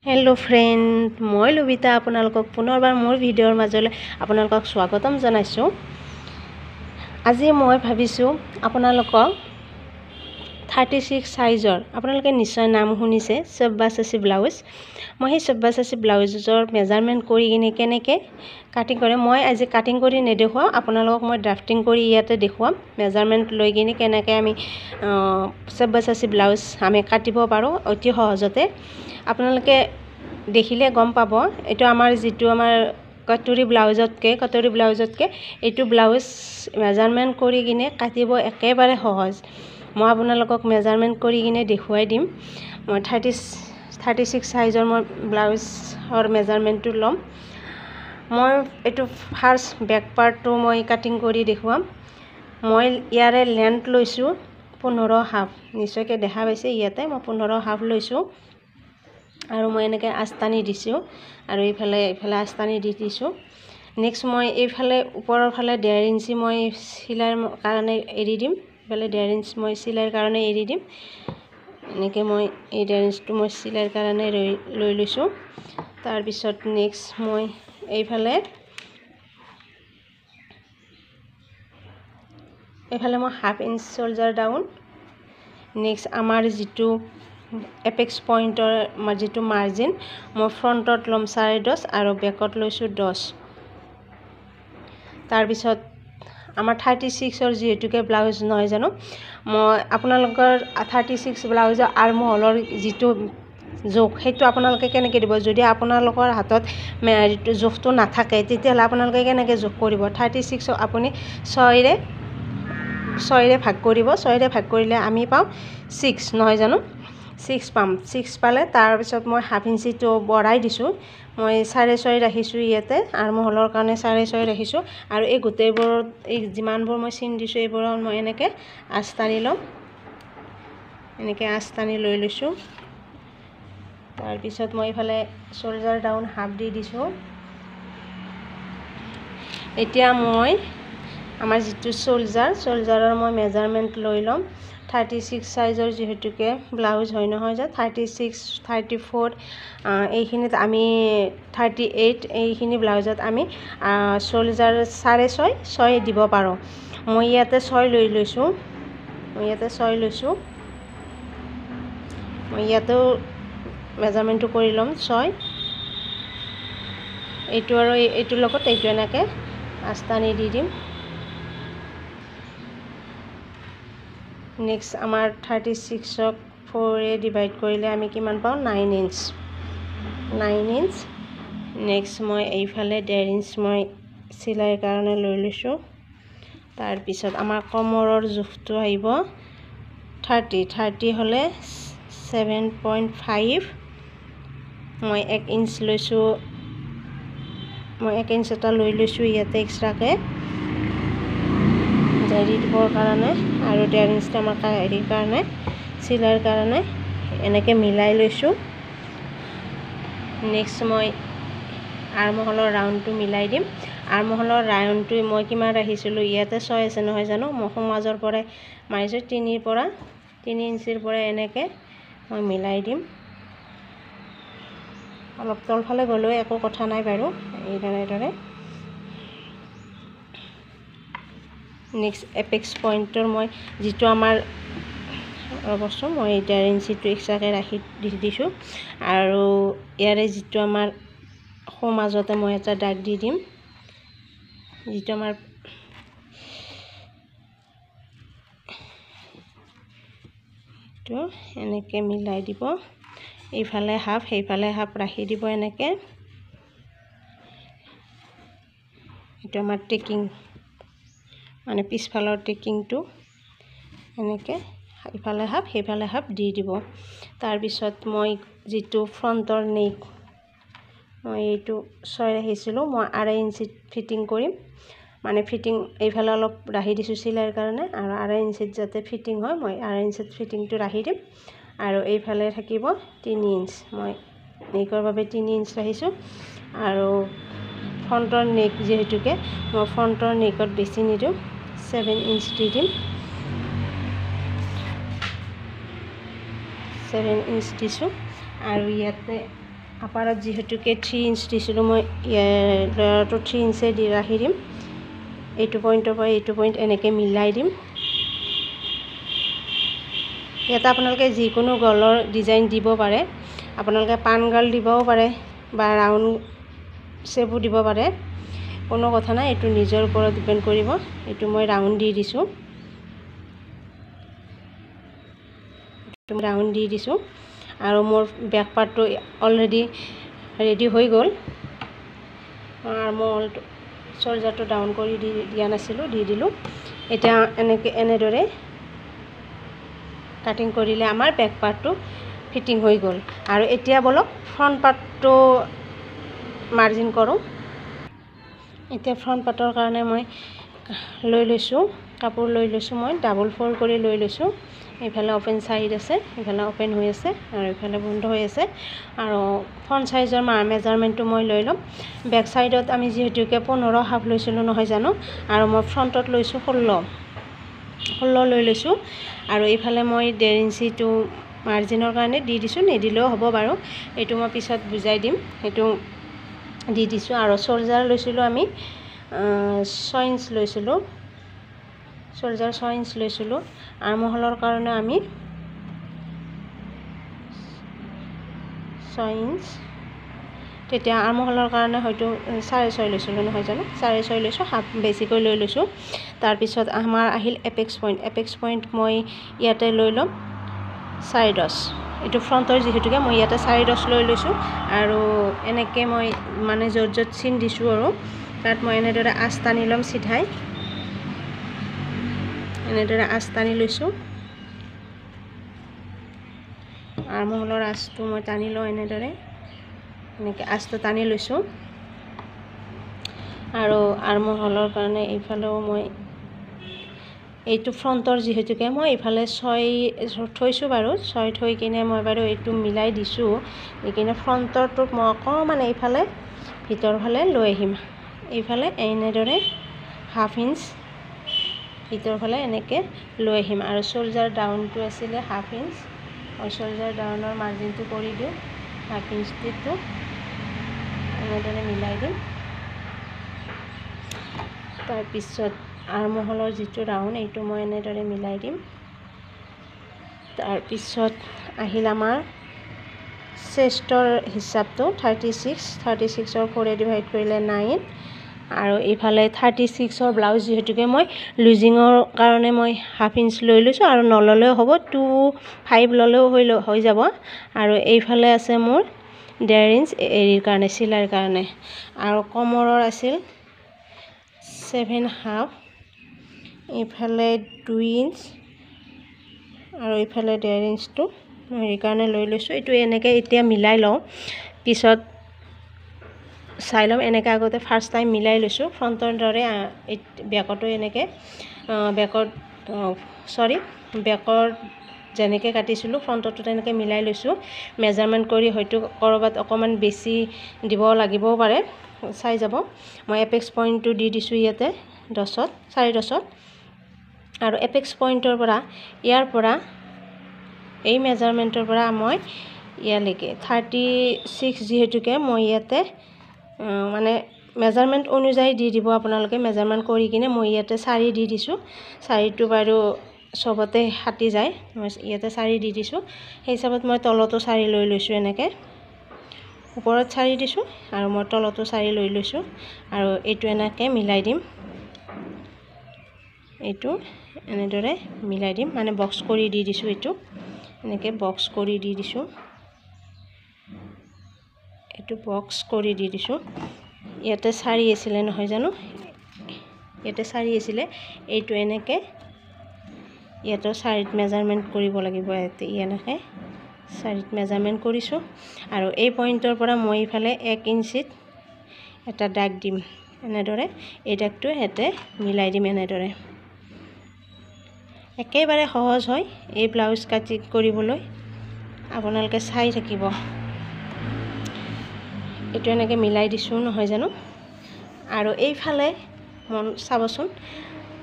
Hello friend मैं लुबिता आपनालोকক पुनरबार मोर भिडिओर माजले आपनालोকক स्वागतम जनाइছো। আজি मैं भाविছো आपनालोকক 36 साइजर आपनालोके निश्चय नाम शुनिছে सब्बासाची ब्लाउज। मैं हे सब्बासाची ब्लाउजर मेजारमेंट करि किने केनेके काटिंग करे मैं आज काटिंग करि नेदेखुवाम आपनालोকক मैं ड्राफ्टिंग करि इयाते देखुवाम मेजारमेंट লৈ किने केनेके आमी सब्बासाची ब्लाउज आमी काटिब पारो अति सहजते। आपनालोके देखिले गम पाब एटो आमार जितु आमार कटोरी ब्लाउजतके एटो ब्लाउज मेजारमेंट करि किने काटिब एकेबारे सहज। मैं आपनालोকক मेजारमेंट करि किने देखुवाई दिम। मैं 36 साइजर मैं ब्लाउजर मेजारमेंट लम। मैं एटो फार्स्ट बैक पार्ट तो मैं काटिंग करि देखुवाम। मैं यारे लेंथ लैसो 15 हाफ निश्चयके देखा पाइছে इयाते मैं 15 हाफ लैसो और मैं एनेके आस्तानी दिसो और इफाले आस्तानी दिसो। नेक्स्ट मैं इफाले ऊपर फाले 1.5 इंची मैं सिलाइर कारणे एरि दिम। इफाले 1.5 इंच मैं सिलाइर कारणे एरि दिम। एनेके मैं 1.5 इंच तो मैं सिलाइर कारणे লৈ লৈছো। तार पिছত नेक्स्ट मैं इफाले मैं half inch shoulder down. Next आमार जितु एपेक्स पॉइंटर जी मार्जिन मैं फ्रंटत लम 10.5 और बैकत लैसो 10। तार पिছত आमार 36 जीतुके ब्लाउज নহয় জানো मैं आपनालोकर 36 ब्लाउजर आर्म हलर जितु जोख हेतु आपनालोके केनेके दिब जदि आपनालोकर हातत जोखটো नाथाके तेतियाले आपनालोके केनेके जोख करिब 36 आपुनि 6 भाग करिब 6 भाग करिले आमी पाम 6 নহয় জানো 6 पाम 6 पाले तार पिছত मैं हाफ इंची तो बढ़ाई दिसो मैं 6.5 राखिसो इयाते आर्म हलर कारणे 6.5 राखिसो और এই গোটেইবোৰ এই जिमानবোৰ मैं চিন दिसो এইবোৰ मैं এনেকে आस्तानी लम এনেকে आस्तानी লৈ লৈছো। तार पिছত मैं इफाले शोल्डार डाउन हाफ দি दिसो। এতিয়া मैं आमार जितु शोल्डारर मैं मेजारमेंट লৈ लम 36 साइजर जेहेतुके ब्लाउज হয় নহয় যে 36 34 এইখিনিত আমি 38 এইখিনি ব্লাউজত আমি শোল্ডার 6.5 দিব পাৰো। মই ইয়াতে 6 লৈ লৈছো মই ইয়াতে মেজাৰমেন্টটো কৰি লম 6 এইটো আৰু এইটোৰ লগত এইটো এনেকে আস্তানি দি দিম। नेक्स्ट आमार 36 4 डिवाइड करिले आमी किमान पाऊ 9 इंच। नेक्स्ट मैं এইফালে 1.5 इंच मैं सिलाइर कारणे লৈ লৈছো। तार पिছত आमार कमरर जुखটো आइब 30 हले 7.5 मैं 1 इंच लैसो मैं 1 इंच এটা লৈ লৈছো ইয়াতে এক্সট্ৰাকে জাৰি দিবৰ কাৰণে और 1.5 इंच आमार हेरिर कारणे सिलाइर कारणे एनेके मिलाई लैसो। नेक्स्ट मैं आर्म हलर राउंडটো मिलाई दिम। आर्म हलर राउंडটো मैं किमान राखिसिलो इयाते 6 আছে নহয় জানো মই সমাজৰ পৰা মাৰিছো 3 ইঞ্চিৰ পৰা এনেকে মই মিলাই দিম। অলপ তলফালে গলেও একো কথা নাই বাৰু এইদৰে। नेक्स्ट एपेक्स पॉइंटर मैं जितु आमार अवश्य मैं 1.5 इंची तो एक्सट्राके राखि दिसो और यारे जितु आमार समाजते मैं এটা दाग দি দিম जितु आमार तो এনেকে মিলাই দিব এইফালে হাফ সেইফালে হাফ ৰাখি দিব এনেকে। এটা আমাৰ টেকিং माने पिछफालर टेकिंगटू एनेके इफाले हाफ हेफाले हाफ दी दिब। तार पिছত मैं जितु फ्रंटर नेक मैं एटू 6 राखिसिलो मैं 2.5 इंची फिटिंग करिम माने फिटिंग एफाले अलप राखि दिसो सिलाइर कारणे और 2.5 इंची जाते फिटिंग হয় मैं 2.5 इंची फिटिंगटू राखि दिम और एफाले থাকিব 3 इंच मैं नेकर भाबे 3 इंच राखिसो और फ्रंटर नेक जेहेतुके मैं फ्रंटर नेकत बेसि निदो 7 इंच दी दिम 7 इंच दिसो और इयाते আপাৰত যেহেতুকে 3 ইঞ্চ দিছিলোঁ মই লয়াৰটো 3 ইঞ্চে দি ৰাখি দিম এইটো পইণ্টৰ পৰা এইটো পইণ্ট এনেকৈ মিলাই দিম ইয়াতে আপোনালোকে যিকোনো গলৰ ডিজাইন দিব পাৰে আপোনালোকে পান গাল দিবও পাৰে বা ৰাউণ্ড শেপো দিব পাৰে কোনো কথা নাই এইটো নিজৰ ওপৰত ডিপেন্ড কৰিব এইটো মই ৰাউণ্ড দি দিছোঁ ৰাউণ্ড দি দিছোঁ আৰু মোৰ বেক পাৰ্টটো অলৰেডি ৰেডি হৈ গ'ল আৰু মই শোল্ডাৰটো ডাউন কৰি দিয়া নাছিলোঁ দি দিলোঁ এতিয়া এনেদৰে কাটিং কৰিলে আমাৰ বেক পাৰ্টটো ফিটিং হৈ গ'ল আৰু এতিয়া বলক ফ্ৰণ্ট পাৰ্টটো মাৰ্জিন কৰোঁ এতিয়া ফ্ৰণ্ট পাৰ্টৰ কাৰণে মই লৈ লৈছোঁ কাপোৰ লৈ লৈছোঁ মই ডাবল ফ'ল্ড কৰি লৈ লৈছোঁ এইফালে ওপেন সাইড আছে এইফালে ওপেন হৈ আছে আৰু এইফালে বন্ধ হৈ আছে আৰু ফ্ৰণ্ট সাইজৰ মেজাৰমেন্টটো মই লৈ লম বেক সাইডত আমি যেহেতুকে 15 হাফ লৈছিলোঁ নহয় জানো আৰু মই ফ্ৰণ্টত লৈছোঁ 16 লৈ লৈছোঁ আৰু এইফালে মই 1.5 ইঞ্চিটো মাৰ্জিনৰ কাৰণে দি দিছোঁ নেদিলেও হ'ব বাৰু এইটো মই পিছত বুজাই দিম এইটো দি দিছোঁ আৰু শোল্ডাৰ লৈছিলোঁ আমি 6 ইঞ্চ লৈছিলোঁ শোল্ডাৰ 6 ইঞ্চ লৈছিলোঁ আৰ্মহলৰ কাৰণে আমি 6 ইঞ্চ তেতিয়া আৰ্মহলৰ কাৰণে হয়তো 6.5 লৈছিলোঁ নহয় জানো 6.5 লৈছোঁ হাফ বেছিকৈ লৈ লৈছোঁ তাৰপিছত আমাৰ আহিল এপেক্স পইণ্ট মই ইয়াতে লৈ ল'ম 4.10 এইটো ফ্ৰণ্টৰ যেহেতুকে মই ইয়াতে 4.10 লৈ লৈছোঁ আৰু এনেকৈ মই মানে য'ত চিন দিছোঁ আৰু তাত মই এনেদৰে আঁচ টানি ল'ম চিধাই এনেদৰে আঁচ টানি লৈছোঁ আৰ্মহলৰ আঁচটো মই টানি লওঁ এনেদৰে এনেকৈ আঁচটো টানি লৈছোঁ আৰু আৰ্মহলৰ কাৰণে এইফালেও মই এইটো ফ্ৰণ্টৰ যেহেতুকে মই এইফালে 6 থৈছোঁ বাৰু 6 থৈ কিনে মই বাৰু এইটো মিলাই দিছোঁ এইকিনে ফ্ৰণ্টৰটোত মই অকণমান এইফালে ভিতৰ ফালে লৈ আহিম এইফালে এনেদৰে হাফ ইঞ্চ ভিতৰ ফালে এনেকৈ লৈ আহিম আৰু শোল্ডাৰ ডাউনটো আছিলে হাফ ইঞ্চ মই শোল্ডাৰ ডাউনৰ মাৰ্জিনটো কৰি দিওঁ হাফ ইঞ্চটো এনেদৰে মিলাই দিম তাৰপিছত আৰ্মহলৰ যিটো ৰাউণ্ড এইটো মই এনেদৰে মিলাই দিম তাৰপিছত আহিল আমাৰ চেষ্টৰ হিচাপটো 36ৰ 4 ডিভাইড কৰিলে 9 আৰু এইফালে 36ৰ ব্লাউজ যেহেতুকে মই লুজিঙৰ কাৰণে মই হাফ ইঞ্চ লৈ লৈছোঁ আৰু নললেও হ'ব 2.5 ল'লেও হৈ যাব আৰু এইফালে আছে মোৰ 1.5 ইঞ্চ এৰিৰ কাৰণে চিলাইৰ কাৰণে আৰু কমৰৰ আছিল 7.5 এইফালে 2 ইঞ্চ আৰু এইফালে 1.5 ইঞ্চটো সেইকাৰণে লৈ লৈছোঁ এইটো এনেকৈ এতিয়া মিলাই লওঁ পিছত চাই ল'ম এনেকৈ আগতে ফাৰ্ষ্ট টাইম মিলাই লৈছোঁ ফ্ৰণ্টৰ দৰে বেকতো এনেকৈ বেকৰ যেনেকৈ কাটিছিলোঁ ফ্ৰণ্টতো তেনেকৈ মিলাই লৈছোঁ মেজাৰমেণ্ট কৰি হয়তো ক'ৰবাত অকণমান বেছি দিব লাগিবও পাৰে চাই যাব মই এপেক্স পইণ্টটো দি দিছোঁ ইয়াতে 4.10 আৰু এপেক্স পইণ্টৰ পৰা ইয়াৰ পৰা এই মেজাৰমেণ্টৰ পৰা মই ইয়ালৈকে 36 যেহেতুকে মই ইয়াতে মানে মেজাৰমেণ্ট অনুযায়ী দি দিব আপোনালোকে মেজাৰমেণ্ট কৰি কিনে মই ইয়াতে 4 দি দিছোঁ 4টো বাৰু সবতে হাতি যায় মই ইয়াতে 4 দি দিছোঁ সেই হিচাপত মই তলতো 4 লৈ লৈছোঁ এনেকৈ ওপৰত 4 দিছোঁ আৰু মই তলতো 4 লৈ লৈছোঁ আৰু এইটো এনেকৈ মিলাই দিম এইটো এনেদৰে মিলাই দিম মানে বক্স কৰি দি দিছোঁ এইটো এনেকৈ বক্স কৰি দি দিছোঁ এইটো বক্স কৰি দি দিছোঁ ইয়াতে 4 আছিলে নহয় জানো ইয়াতে 4 আছিলে এইটো এনেকৈ ইয়াতে 4ত মেজাৰমেণ্ট কৰিব লাগিব ইয়াতে এনেকৈ 4ত মেজাৰমেণ্ট কৰিছোঁ আৰু এই পইণ্টৰ পৰা মই ইফালে 1 ইঞ্চিত এটা দাগ দিম এনেদৰে এই দাগটো ইয়াতে মিলাই দিম এনেদৰে একেবাৰে সহজ হয় এই ব্লাউজ কাটিং কৰিবলৈ আপোনালোকে চাই থাকিব এইটো এনেকৈ মিলাই দিছোঁ নহয় জানো আৰু এইফালে মন চাবচোন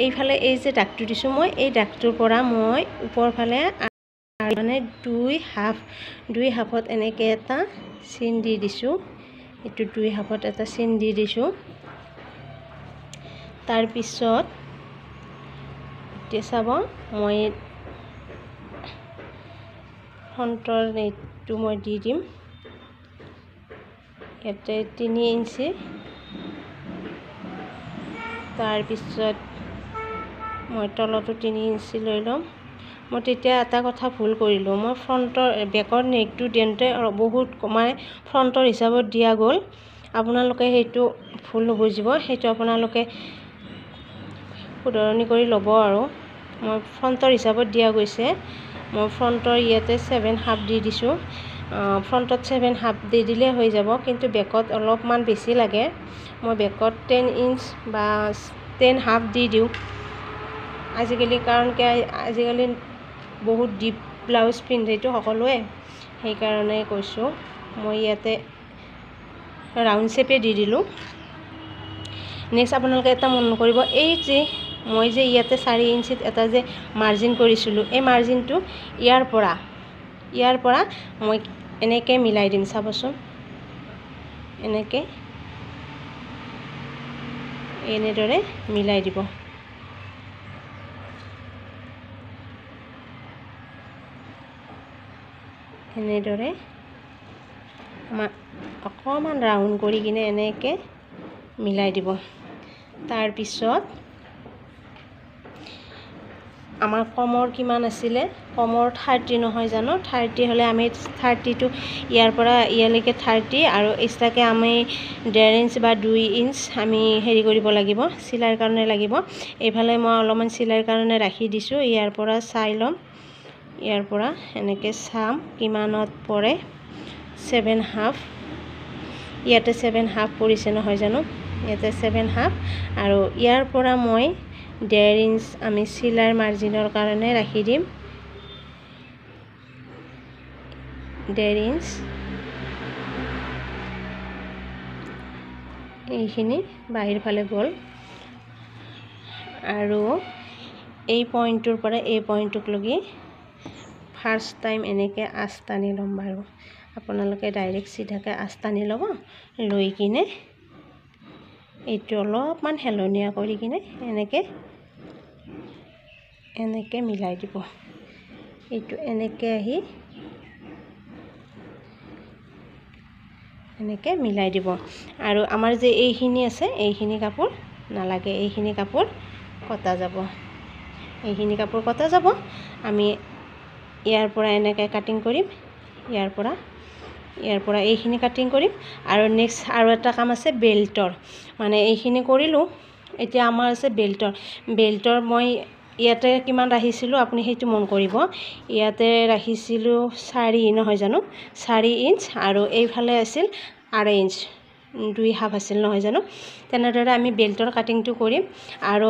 এইফালে এই যে দাগটো দিছোঁ মই এই দাগটোৰ পৰা মই ওপৰ ফালে আৰু মানে দুই হাফত এনেকৈ এটা চিন দি দিছোঁ। এইটো দুই হাফত এটা চিন দি দিছোঁ। তাৰপিছত এতিয়া চাব মই ফ্ৰণ্টৰ নেটটো মই দি দিম ইয়াতে 3 ইঞ্চি। তাৰপিছত মই তলতো 3 ইঞ্চি লৈ ল'ম। মই তেতিয়া এটা কথা ভুল কৰিলোঁ, মই বেকৰ নেকটো দিওঁতে বহুত মানে ফ্ৰণ্টৰ হিচাপত দিয়া গ'ল। আপোনালোকে সেইটো ভুল নুবুজিব, সেইটো আপোনালোকে শুধৰণি কৰি ল'ব। আৰু মই ফ্ৰণ্টৰ হিচাপত দিয়া গৈছে, মই ফ্ৰণ্টৰ ইয়াতে 7.5 দি দিছোঁ। ফ্ৰণ্টত 7.5 দি দিলে হৈ যাব, কিন্তু বেকত অলপমান বেছি লাগে। মই বেকত 10 ইঞ্চ বা 10.5 দি দিওঁ আজিকালি, কাৰণ আজিকালি বহুত ডিপ ব্লাউজ পিন্ধেতো সকলোৱে, সেইকাৰণে কৈছোঁ। মই ইয়াতে ৰাউণ্ড শ্বেপে দি দিলোঁ। নেক্সট আপোনালোকে এটা মন কৰিব, মই যে ইয়াতে 4 ইঞ্চিত এটা যে মাৰ্জিন কৰিছিলোঁ, এই মাৰ্জিনটো ইয়াৰ পৰা মই এনেকৈ মিলাই দিম। চাবচোন, এনেদৰে মিলাই দিব। এনেদৰে অকণমান ৰাউণ্ড কৰি কিনে এনেকৈ মিলাই দিব। তাৰপিছত আমাৰ কমৰ কিমান আছিলে, কমৰ 30 নহয় জানো? 30 হ'লে আমি 30টো ইয়াৰ পৰা ইয়ালৈকে 30 আৰু এক্সট্ৰাকৈ আমি 1.5 ইঞ্চ বা 2 ইঞ্চ আমি হেৰি কৰিব লাগিব, চিলাইৰ কাৰণে লাগিব। এইফালে মই অলপমান চিলাইৰ কাৰণে ৰাখি দিছোঁ। ইয়াৰ পৰা চাই ল'ম, ইয়াৰ পৰা এনেকৈ চাম কিমানত পৰে। 7.5, ইয়াতে 7.5 পৰিছে নহয় জানো? ইয়াতে 7.5 আৰু ইয়াৰ পৰা মই 1.5 ইঞ্চ আমি চিলাইৰ মাৰ্জিনৰ কাৰণে ৰাখি দিম। 1.5 ইঞ্চ এইখিনি বাহিৰ ফালে গ'ল। আৰু এই পইণ্টটোৰ পৰা এই পইণ্টটোক লগি ফাৰ্ষ্ট টাইম এনেকৈ আঁচ টানি ল'ম। বাৰু আপোনালোকে ডাইৰেক্ট চিধাকৈ আঁচ টানি ল'ব, লৈ কিনে এইটো অলপমান হেলনীয়া কৰি কিনে এনেকৈ মিলাই দিব। এইটো এনেকৈ আহি এনেকৈ মিলাই দিব। আৰু আমাৰ যে এইখিনি আছে, এইখিনি কাপোৰ নালাগে, এইখিনি কাপোৰ কটা যাব। আমি ইয়াৰ পৰা এনেকৈ কাটিং কৰিম, ইয়াৰ পৰা এইখিনি কাটিং কৰিম। আৰু নেক্সট আৰু এটা কাম আছে বেল্টৰ, মানে এইখিনি কৰিলোঁ। এতিয়া আমাৰ আছে বেল্টৰ মই ইয়াতে কিমান ৰাখিছিলোঁ আপুনি সেইটো মন কৰিব। ইয়াতে ৰাখিছিলোঁ 4 নহয় জানো? 4 ইঞ্চ আৰু এইফালে আছিল 2.5 ইঞ্চ, 2.5 আছিল নহয় জানো? তেনেদৰে আমি বেল্টৰ কাটিংটো কৰিম। আৰু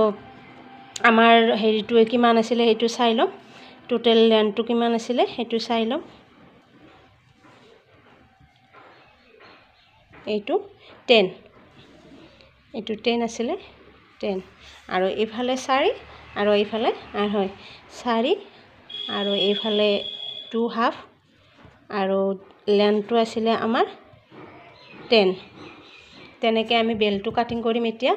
আমাৰ হেৰিটো কিমান আছিলে সেইটো চাই ল'ম, টোটেল লেন্থটো কিমান আছিলে সেইটো চাই ল'ম। এইটো 10 আছিলে, 10 আৰু এইফালে 4 আৰু এইফালে 4 আৰু এইফালে 2.5 আৰু লেন্থটো আছিলে আমাৰ 10। তেনেকৈ আমি বেল্টটো কাটিং কৰিম। এতিয়া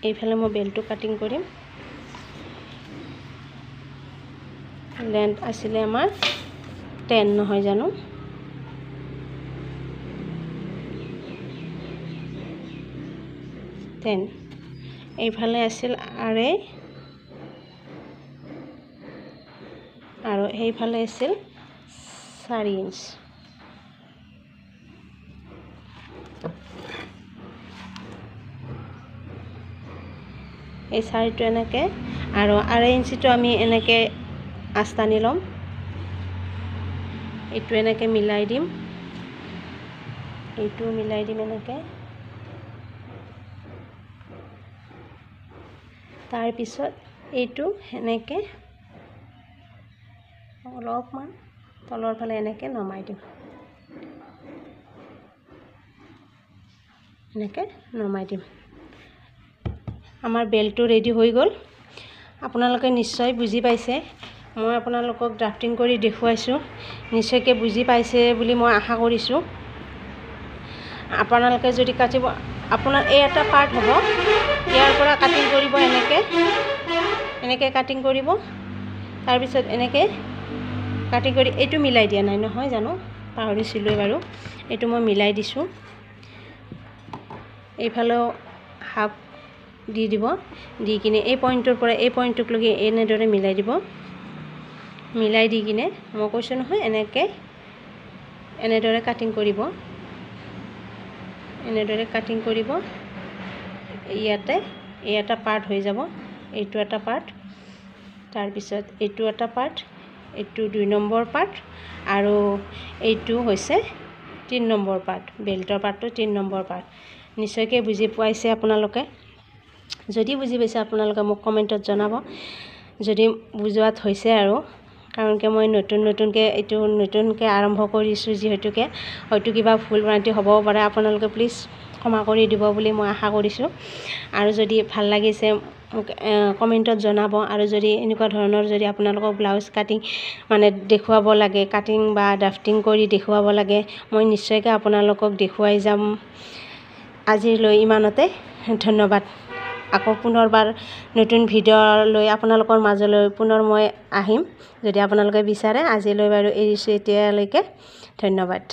এইফালে মই বেল্টটো কাটিং কৰিম। লেন্থ আছিলে আমাৰ 10 নহয় জানো? এইফালে আছিল 2.5 আৰু সেইফালে আছিল 4 ইঞ্চ। এই 4টো এনেকৈ আৰু 2.5 ইঞ্চিটো আমি এনেকৈ আঁচ টানি ল'ম। এইটো এনেকৈ মিলাই দিম, এইটো মিলাই দিম এনেকৈ। তাৰপিছত এইটো এনেকৈ অলপমান তলৰ ফালে এনেকৈ নমাই দিম। এনেকৈ নমাই দিম। আমাৰ বেল্টটো ৰেডি হৈ গ'ল। আপোনালোকে নিশ্চয় বুজি পাইছে। মই আপোনালোকক ড্ৰাফটিং কৰি দেখুৱাইছোঁ, নিশ্চয়কৈ বুজি পাইছে বুলি মই আশা কৰিছোঁ। আপোনালোকে যদি কাটিব, আপোনাৰ এই এটা পাৰ্ট হ'ব, ইয়াৰ পৰা কাটিং কৰিব, এনেকৈ কাটিং কৰিব। তাৰপিছত এনেকৈ কাটিং কৰি এইটো মিলাই দিয়া নাই নহয় জানো, পাহৰিছিলোঁৱে বাৰু, এইটো মই মিলাই দিছোঁ। এইফালেও হাফ দি দিব, দি কিনে এই পইণ্টৰ পৰা এই পইণ্টলৈকে এনেদৰে মিলাই দিব। মিলাই দি কিনে মই কৈছোঁ নহয় এনেদৰে কাটিং কৰিব, এনেদৰে কাটিং কৰিব। ইয়াতে এই এটা পাৰ্ট হৈ যাব, এইটো এটা পাৰ্ট, তাৰপিছত এইটো এটা পাৰ্ট, এইটো 2 নম্বৰ পাৰ্ট, আৰু এইটো হৈছে 3 নম্বৰ পাৰ্ট। বেল্টৰ পাৰ্টটো 3 নম্বৰ পাৰ্ট। নিশ্চয়কৈ বুজি পাইছে আপোনালোকে। যদি বুজি পাইছে আপোনালোকে মোক কমেণ্টত জনাব, যদি বুজোৱাত হৈছে আৰু। কাৰণ কি মই নতুনকৈ আৰম্ভ কৰিছোঁ, যিহেতুকে হয়তো কিবা ভুল ভ্ৰান্তি হ'বও পাৰে। আপোনালোকে প্লিজ ক্ষমা কৰি দিব বুলি মই আশা কৰিছোঁ। আৰু যদি ভাল লাগিছে মোক কমেণ্টত জনাব। আৰু যদি এনেকুৱা ধৰণৰ যদি আপোনালোকক ব্লাউজ কাটিং মানে দেখুৱাব লাগে, কাটিং বা ড্ৰাফটিং কৰি দেখুৱাব লাগে, মই নিশ্চয়কৈ আপোনালোকক দেখুৱাই যাম। আজিলৈ ইমানতে, ধন্যবাদ। আকৌ পুনৰবাৰ নতুন ভিডিঅ' লৈ আপোনালোকৰ মাজলৈ পুনৰ মই আহিম, যদি আপোনালোকে বিচাৰে। আজিলৈ বাৰু এৰিছোঁ এতিয়ালৈকে, ধন্যবাদ।